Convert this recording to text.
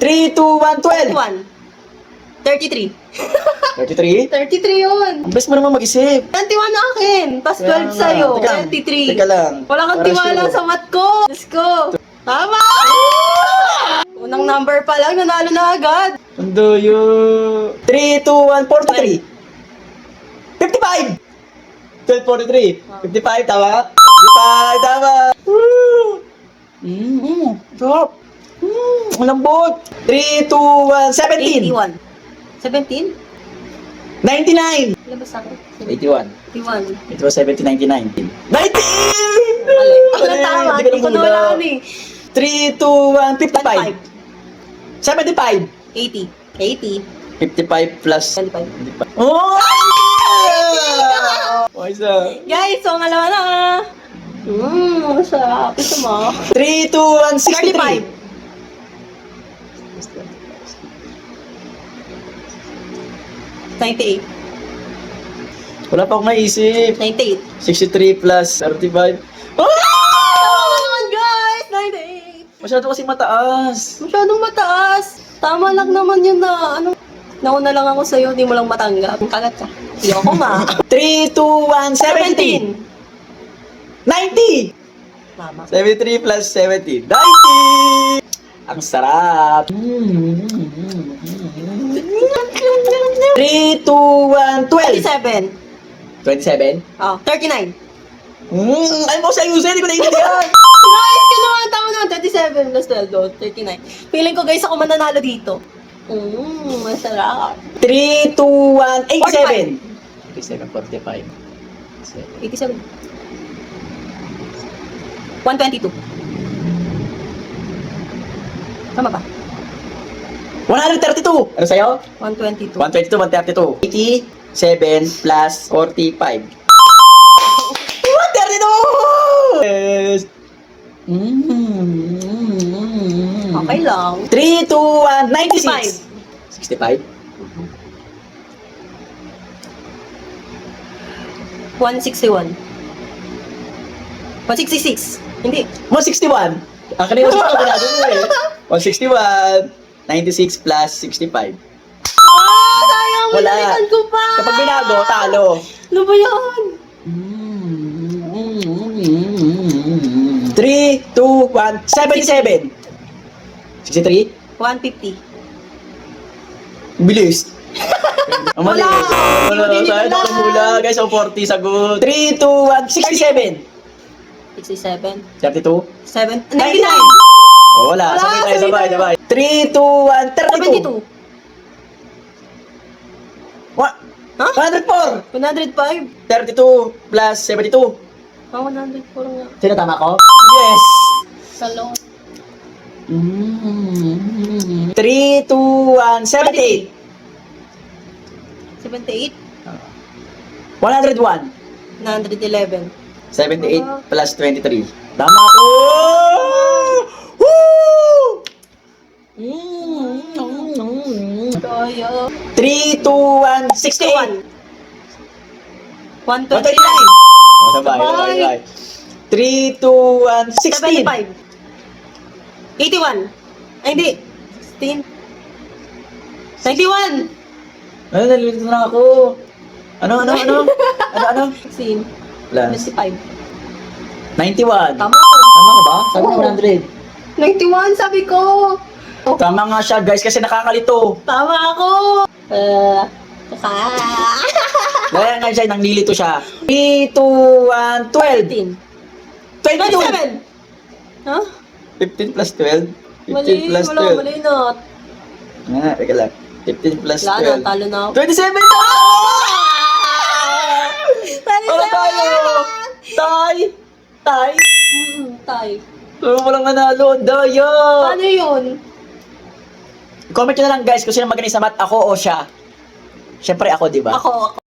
3, 2, 1, 12. 1. 33. 33? 33 yun. Ang best mo naman mag-isip. 21 akin. Pas 12 Kaya sa'yo. nga. 23. Teka lang. Wala kang Para tiwala sure. sa mat ko. Let's go. Tama! Unang number pa lang, nanalo na agad. Ang doyo. 3, 2, 1, 43. 55! 12, 43. 55, tama? 55, tama! Woo! Sarap! Ang lambot! 3, 2, 1, 17! 81. 17? 99! Labas ako. 81. 81. It was 70, 99. 19! Mali. Ako na tama. Hindi ko nawalaan eh. 3, 2, 1, 55. 75. 80. 80. 55 plus 25. 25. Oh! Oh, isa. Guys, so ang alawa na. Masarap. Ito mo. 3, 2, 1, 63. 35. 98. Wala pa akong naisip. 98. 63 plus 35. Oh! Tama naman guys! 98. Masyado kasi mataas. Masyadong mataas. Tama lang naman yun na ano. Nauna lang ako sa'yo, di mo lang matanggap. Kagat ka. Hindi ako nga. 3, 2, 1, 17. 90! Tama. 73 plus 70. 90! Ang sarap. 3, 2, 1, 12. 27. 27? Oh, 39. Ay mo sa ayusin, hindi ko naiintindihan. Guys, ka naman. Tama naman. 37 plus 12. Oh, 39. Feeling ko guys, ako mananalo dito. Masarap. 3, 2, 1, 87. 87, 45. 87. 122. Tama ba? 132. Ano sa'yo? 122. 122, 132. 87 plus 45. 132! Yes! Okay lang. 3, 2, 1, 96. 65? 161. 166. Hindi. 161. Ang kanina sa kabinado mo eh. 161. 96 plus 65. Sayang. Wala. Binalikan ko pa. Kapag binago, talo. Ano ba yan? 3, 2, 1, 77. 63? 150. Bilis. Ang mali. Wala. Wala. Hindi ko Sayang din ako mula. Guys, 40 sagot. 3, 2, 1, 67. 67. 32? 7. 99. 99. Oh, wala. Wala, Sabay tayo, sabay sabay. 3, 2, 1, 32. 72. What? Ha? 104. 105. 32 plus 72. Ah, 104 nga. Sino tama ko? Yes! Salong. 3, 2, 1, 78. 78. 101. 911. 78 plus 23. Tama ako! Woo! Kaya. 3, 2, 1, 68. 129. 129. Oh, sabay, sabay, sabay. 3, 2, 1, 16. 75. 81. Ay, hindi. 16. 91. Ano, nalilito na ako. Ano? 16. Plus 25. 91. Tama ko. Tama ka ba? Sabi Oo. na 100. 91, sabi ko. Tama nga siya, guys, kasi nakakalito. Tama ako. Dahil nga siya, nanglilito siya. 3, 2, 1, 12. 15. 22. 27. Ha? 15 plus 12. 15 Mali. plus Wala, 12. mali na. Nga, teka lang. 15 plus Wala na, 12. talo na ako. 27! Para tayo! Tay! Tay! Tay. Ano mo lang nanalo? Daya! Paano yun? Comment nyo na lang guys kung sino magaling sa math, ako o siya. Siyempre ako, di ba? Ako.